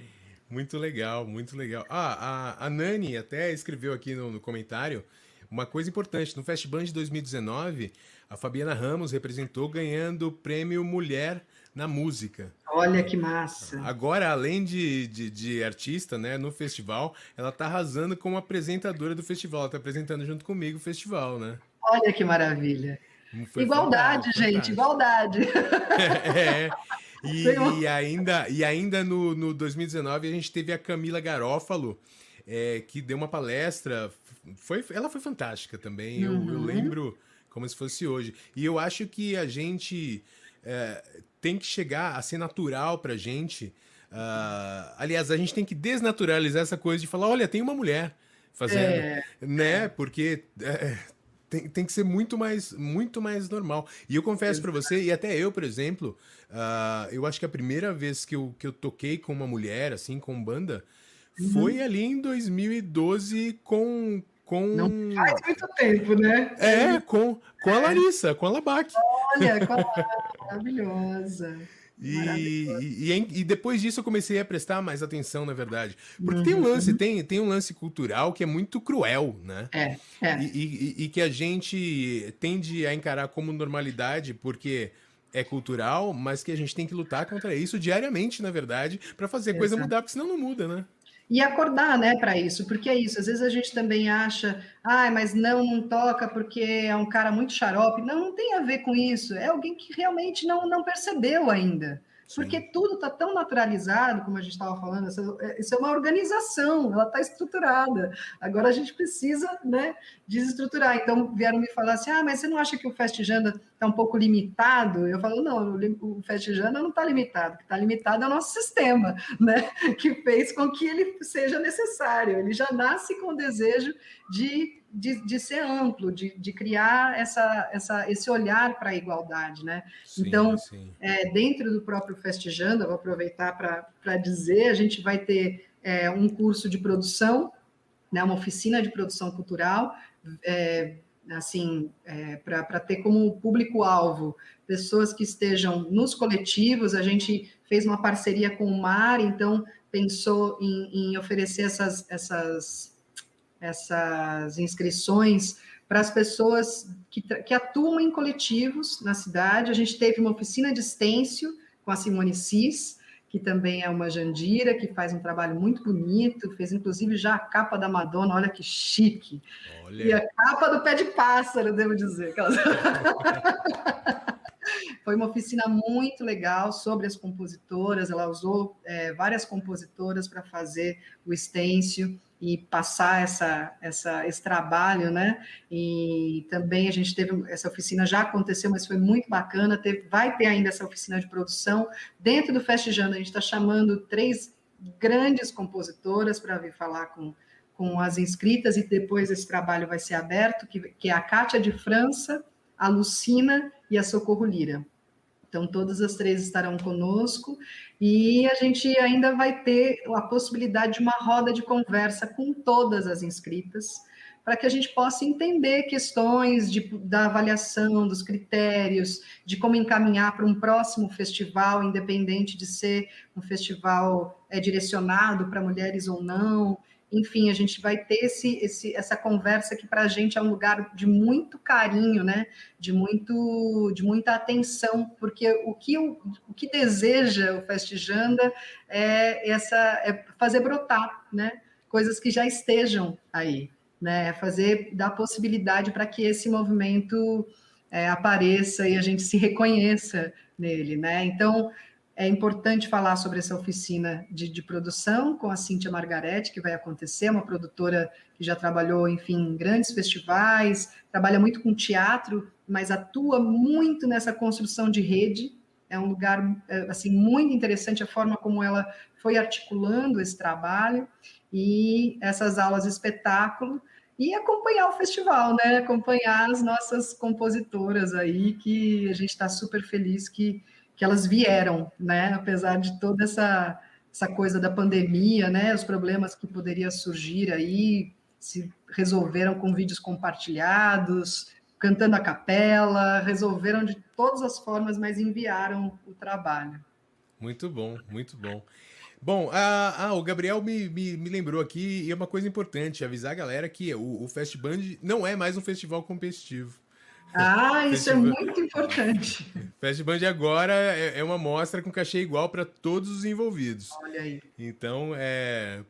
Muito legal, muito legal. A Nani até escreveu aqui no comentário uma coisa importante. No Festiband de 2019, a Fabiana Ramos representou ganhando o prêmio Mulher na Música. Olha que massa. Agora, além de artista, né, no festival, ela tá arrasando como apresentadora do festival. Ela tá apresentando junto comigo o festival, né? Olha que maravilha. Foi igualdade, fantástico, gente, fantástico. Igualdade. E ainda no 2019 a gente teve a Camila Garófalo, que deu uma palestra. Ela foi fantástica também. Eu lembro como se fosse hoje. E eu acho que a gente tem que chegar a ser natural pra gente. Aliás, a gente tem que desnaturalizar essa coisa de falar, olha, tem uma mulher fazendo, né? Porque tem que ser muito mais normal. E eu confesso para você, e até eu, por exemplo, eu acho que a primeira vez que eu toquei com uma mulher, assim, com banda, foi ali em 2012 com... Não faz muito tempo, né? Com a Larissa, com a Labac. Olha, maravilhosa. E depois disso eu comecei a prestar mais atenção, na verdade. Porque tem um lance cultural que é muito cruel, né? E que a gente tende a encarar como normalidade, porque é cultural, mas que a gente tem que lutar contra isso diariamente, na verdade, para fazer a coisa mudar, porque senão não muda, né? E acordar, né, para isso, porque é isso, às vezes a gente também acha, mas não toca porque é um cara muito xarope. Não tem a ver com isso, é alguém que realmente não percebeu ainda. Sim. Porque tudo está tão naturalizado, como a gente estava falando, isso é uma organização, ela está estruturada. Agora a gente precisa, né, desestruturar. Então vieram me falar assim, mas você não acha que o Festijanda está um pouco limitado, eu falo, não, o Festjanda não está limitado, o que está limitado é o nosso sistema, né? Que fez com que ele seja necessário, ele já nasce com o desejo de ser amplo, de criar esse olhar para a igualdade, né? Sim, então, sim. Dentro do próprio Festjanda, vou aproveitar para dizer, a gente vai ter um curso de produção, né, uma oficina de produção cultural, para ter como público-alvo pessoas que estejam nos coletivos. A gente fez uma parceria com o MAR, então pensou em oferecer essas inscrições para as pessoas que atuam em coletivos na cidade. A gente teve uma oficina de estêncil com a Simone Cis, que também é uma Jandira, que faz um trabalho muito bonito, fez inclusive já a capa da Madonna, olha que chique. Olha. E a capa do Pé de Pássaro, devo dizer. Foi uma oficina muito legal sobre as compositoras, ela usou várias compositoras para fazer o estêncil e passar esse trabalho, né? E também a gente teve essa oficina, já aconteceu, mas foi muito bacana. Vai ter ainda essa oficina de produção dentro do Festjanda. A gente está chamando 3 grandes compositoras para vir falar com as inscritas, e depois esse trabalho vai ser aberto, que é a Kátia de França, a Lucina e a Socorro Lira. Então, todas as 3 estarão conosco, e a gente ainda vai ter a possibilidade de uma roda de conversa com todas as inscritas, para que a gente possa entender questões da avaliação, dos critérios, de como encaminhar para um próximo festival, independente de ser um festival direcionado para mulheres ou não. Enfim, a gente vai ter essa conversa que para a gente é um lugar de muito carinho, né? de muita atenção, porque o que deseja o Festjanda é fazer brotar, né? Coisas que já estejam aí, né? Dar possibilidade para que esse movimento apareça e a gente se reconheça nele, né? Então, é importante falar sobre essa oficina de produção com a Cíntia Margarete, que vai acontecer, uma produtora que já trabalhou, enfim, em grandes festivais, trabalha muito com teatro, mas atua muito nessa construção de rede. É um lugar assim, muito interessante a forma como ela foi articulando esse trabalho, e essas aulas de espetáculo, e acompanhar o festival, né? Acompanhar as nossas compositoras aí, que a gente está super feliz que elas vieram, né? Apesar de toda essa coisa da pandemia, né? Os problemas que poderiam surgir aí, se resolveram com vídeos compartilhados, cantando a capela, resolveram de todas as formas, mas enviaram o trabalho. Muito bom, muito bom. Bom, o Gabriel me lembrou aqui, e é uma coisa importante, avisar a galera que o Festband não é mais um festival competitivo. Isso é muito importante. Festband agora é uma mostra com cachê igual para todos os envolvidos. Olha aí. Então,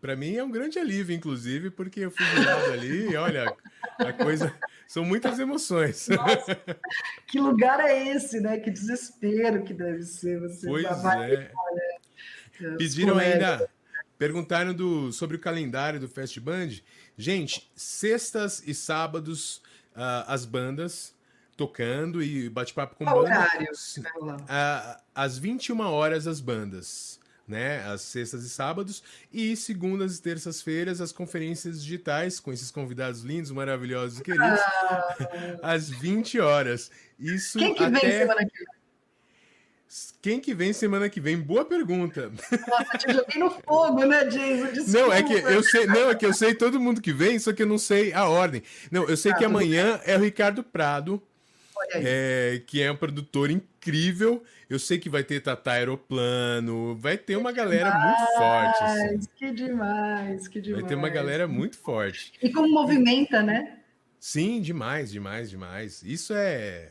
para mim é um grande alívio, inclusive, porque eu fui jurado ali e olha, a coisa... São muitas emoções. Nossa, que lugar é esse, né? Que desespero que deve ser. Pois é. Pediram ainda, perguntaram sobre o calendário do Festband. Gente, sextas e sábados as bandas tocando e bate-papo com Qual banda. horário? Às 21 horas as bandas, né? Às sextas e sábados, e segundas e terças-feiras as conferências digitais com esses convidados lindos, maravilhosos e queridos, às 20 horas. Isso Quem que vem semana que vem? Quem que vem semana que vem? Boa pergunta. Nossa, te joguei no fogo, né, Jason? Desculpa. Não, é que eu sei todo mundo que vem, só que eu não sei a ordem. Não, eu sei que amanhã é o Ricardo Prado, que é um produtor incrível. Eu sei que vai ter Tata Aeroplano, vai ter uma galera muito forte. Assim. Que demais. Vai ter uma galera muito forte. E como movimenta, né? Sim, demais. Isso é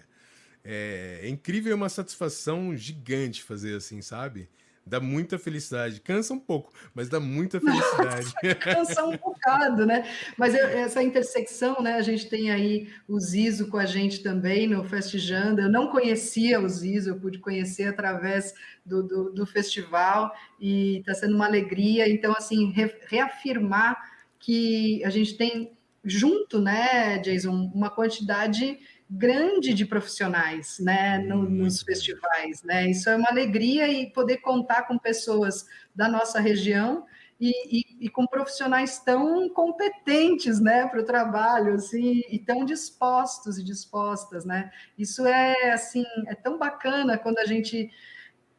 incrível, é uma satisfação gigante fazer assim, sabe? Dá muita felicidade. Cansa um pouco, mas dá muita felicidade. Nossa, cansa um bocado, né? Mas essa intersecção, né? A gente tem aí o Zizo com a gente também no Festjanda. Eu não conhecia o Zizo, eu pude conhecer através do festival, e está sendo uma alegria. Então, assim, reafirmar que a gente tem junto, né, Jason, uma quantidade grande de profissionais, né, nos festivais, né? Isso é uma alegria e poder contar com pessoas da nossa região e com profissionais tão competentes, né, para o trabalho, assim, e tão dispostos e dispostas, né? Isso é assim, é tão bacana quando a gente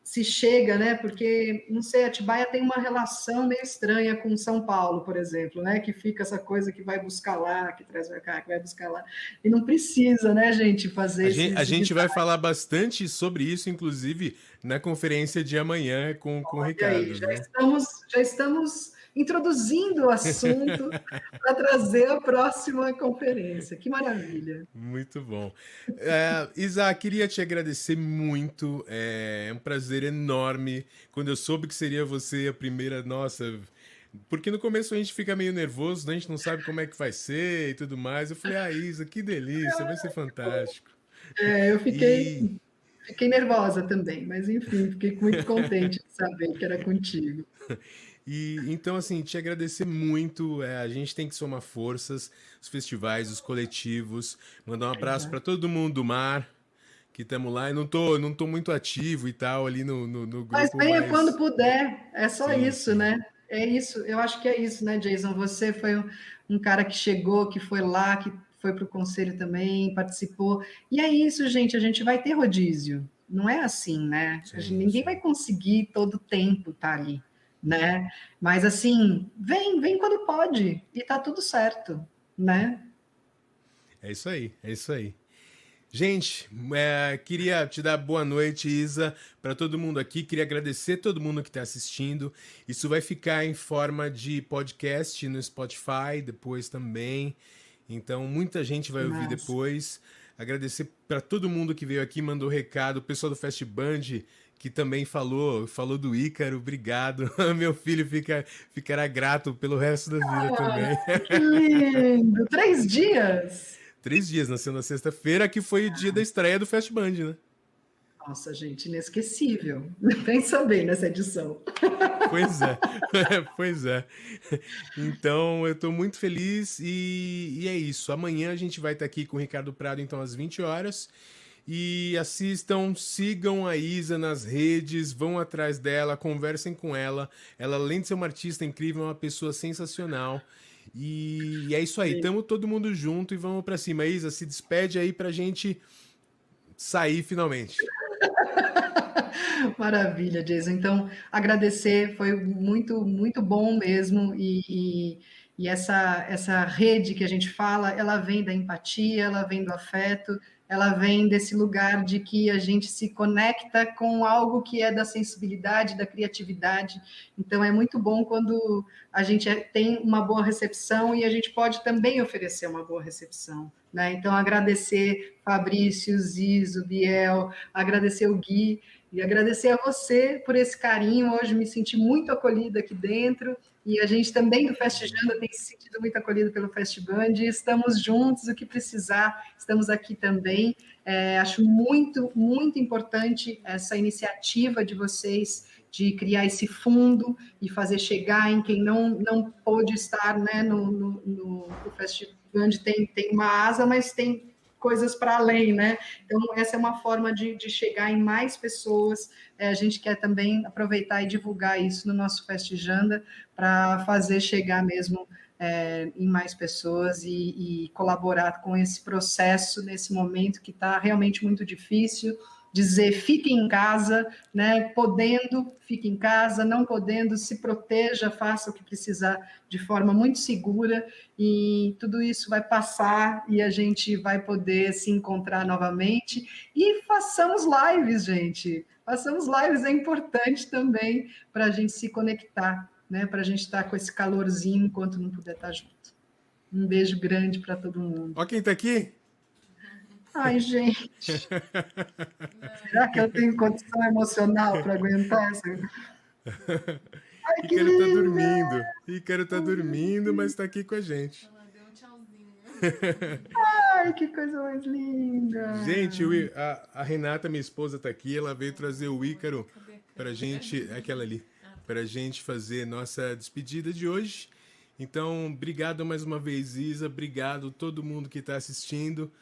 se chega, né? Porque, não sei, Atibaia tem uma relação meio estranha com São Paulo, por exemplo, né? Que fica essa coisa que vai buscar lá, que traz para cá, que vai buscar lá. E não precisa, né, gente, fazer A esses gente vai detalhes. falar bastante sobre isso, inclusive, na conferência de amanhã com o E aí, Ricardo, viu? já estamos introduzindo o assunto para trazer a próxima conferência. Que maravilha. Muito bom. Isa, queria te agradecer muito. É um prazer enorme. Quando eu soube que seria você a primeira, nossa. Porque no começo a gente fica meio nervoso, né? A gente não sabe como é que vai ser e tudo mais. Eu falei, Isa, que delícia, vai ser fantástico. Eu E fiquei nervosa também, mas enfim, fiquei muito contente de saber que era contigo. então, assim, te agradecer muito. A gente tem que somar forças, os festivais, os coletivos. Mandar um abraço para Exato. todo mundo do mar, que estamos lá. Eu não tô muito ativo e tal ali no Mas grupo, venha quando mas puder, é só sim, isso, sim. né? É isso, eu acho que é isso, né, Jason? Você foi um cara que chegou, que foi lá, que foi para o conselho também, participou. E é isso, gente, a gente vai ter rodízio. Não é assim, né? Sim, Ninguém vai sim. conseguir todo o tempo estar ali, né? Mas assim, vem quando pode e tá tudo certo, né? É isso aí, é isso aí. Gente, queria te dar boa noite, Isa, para todo mundo aqui. Queria agradecer todo mundo que está assistindo. Isso vai ficar em forma de podcast no Spotify depois também. Então, muita gente vai ouvir Mas depois. Agradecer para todo mundo que veio aqui, mandou recado. O pessoal do Fast Band, que também falou do Ícaro. Obrigado. Meu filho ficará grato pelo resto da vida também. que lindo! 3 dias. 3 dias, nasceu na sexta-feira, que foi o dia da estreia do Fast Band, né? Nossa, gente, inesquecível. Pensa bem nessa edição. Pois é, pois é. Então, eu estou muito feliz e é isso. Amanhã a gente vai estar aqui com o Ricardo Prado, então, às 20 horas. E assistam, sigam a Isa nas redes, vão atrás dela, conversem com ela. Ela, além de ser uma artista incrível, é uma pessoa sensacional. E é isso aí, tamo todo mundo junto e vamos pra cima. Isa, se despede aí pra gente sair finalmente. Maravilha, Jason. Então, agradecer, foi muito, muito bom mesmo. E essa rede que a gente fala, ela vem da empatia, ela vem do afeto, ela vem desse lugar de que a gente se conecta com algo que é da sensibilidade, da criatividade. Então, é muito bom quando a gente tem uma boa recepção e a gente pode também oferecer uma boa recepção, né? Então, agradecer Fabrício, Zizo, Biel, agradecer o Gui, e agradecer a você por esse carinho. Hoje me senti muito acolhida aqui dentro. E a gente também do Festijanda tem se sentido muito acolhido pelo Festiband. Estamos juntos, o que precisar, estamos aqui também. Acho muito, muito importante essa iniciativa de vocês de criar esse fundo e fazer chegar em quem não pôde estar, né, no Festiband. Tem uma asa, mas tem coisas para além, né? Então, essa é uma forma de chegar em mais pessoas. A gente quer também aproveitar e divulgar isso no nosso Festijanda para fazer chegar mesmo em mais pessoas e colaborar com esse processo nesse momento que está realmente muito difícil. Dizer, fique em casa, né? Podendo, fique em casa, não podendo, se proteja, faça o que precisar de forma muito segura, e tudo isso vai passar e a gente vai poder se encontrar novamente. E façamos lives, gente. Façamos lives, é importante também para a gente se conectar, né? Para a gente estar com esse calorzinho enquanto não puder estar junto. Um beijo grande para todo mundo. Ó quem tá aqui. Ai, gente, será que eu tenho condição emocional para aguentar essa? Ai, que Ícaro tá linda! dormindo. Ícaro tá dormindo, mas tá aqui com a gente. Ela deu um tchauzinho. Ai, que coisa mais linda! Gente, a Renata, minha esposa, tá aqui. Ela veio trazer o Ícaro pra gente. Aquela ali. Pra gente fazer nossa despedida de hoje. Então, obrigado mais uma vez, Isa. Obrigado a todo mundo que tá assistindo.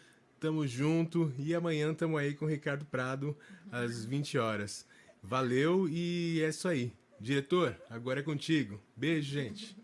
Tamo junto e amanhã tamo aí com o Ricardo Prado às 20 horas. Valeu e é isso aí. Diretor, agora é contigo. Beijo, gente.